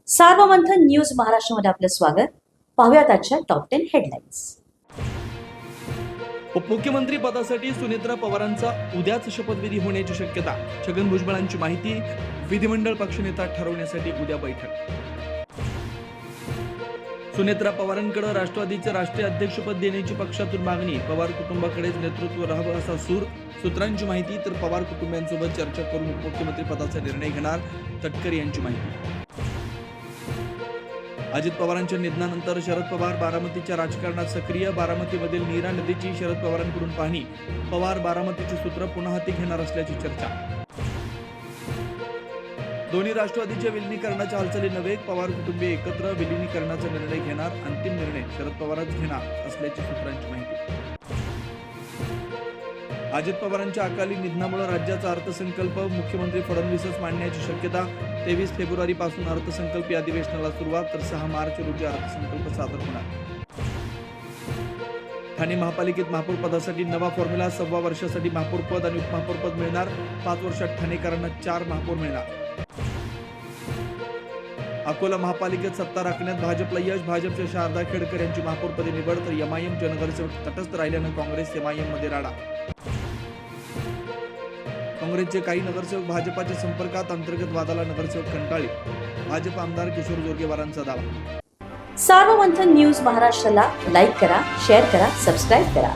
Sarvamanthan news महाराष्ट्रामध्ये आपलं स्वागत. पाहूयात आजच्या टॉप 10 हेडलाईन्स. उपमुख्यमंत्री पदासाठी सुनेत्रा पवारांचा उद्याच शपथविधी होण्याची शक्यता. छगन भुजबळांची माहिती. विधिमंडळ पक्षनेता ठरवण्यासाठी उद्या बैठक. सुनेत्रा पवारांकडे राष्ट्रवादीचे राष्ट्रीय अध्यक्षपद देण्याची पक्षातून मागणी. पवार कुटुंबाकडेच नेतृत्व राहावं असा सूर. सूत्रांची माहिती. तर पवार कुटुंबियांसोबत चर्चा करून उपमुख्यमंत्री पदाचा निर्णय घेणार. तटकरे यांची माहिती. अजित पवारांच्या निधनानंतर शरद पवार बारामतीच्या राजकारणात सक्रिय. बारामतीमधील नीरा नदीची शरद पवारांकडून पाहणी. पवार बारामतीची सूत्र पुन्हा हाती घेणार असल्याची चर्चा. दोन्ही राष्ट्रवादीच्या विलिनीकरणाच्या हालचालींना वेग. पवार कुटुंबीय एकत्र विलिनीकरणाचा निर्णय घेणार. अंतिम निर्णय शरद पवारच घेणार असल्याची सूत्रांची माहिती. अजित पवारांच्या अकाली निधनामुळे राज्याचा अर्थसंकल्प मुख्यमंत्री फडणवीसच मांडण्याची शक्यता. 23 फेब्रुवारीपासून अर्थसंकल्पीय अधिवेशनाला सुरुवात. तर 6 मार्च रोजी अर्थसंकल्प सादर होणार. ठाणे महापालिकेत महापौर पदासाठी नवा फॉर्म्युला. 1.25 वर्षासाठी महापौर पद आणि उपमहापौर पद मिळणार. 5 वर्षात ठाणेकरांना 4 महापौर मिळणार. अकोला महापालिकेत सत्ता राखण्यात भाजपला यश. भाजपच्या शारदा खेडकर यांची महापौरपदी निवड. तर एमआयएमचे नगरसेवक तटस्थ राहिल्यानं काँग्रेस एमआयएम मध्ये राडा. काँग्रेसचे काही नगरसेवक भाजपाच्या संपर्कात. अंतर्गत वादाला नगरसेवक कंटाळले. भाजप आमदार किशोर जोरगेवारांचा दावा. सार्वमंथन न्यूज महाराष्ट्राला लाईक करा, शेअर करा, सबस्क्राईब करा.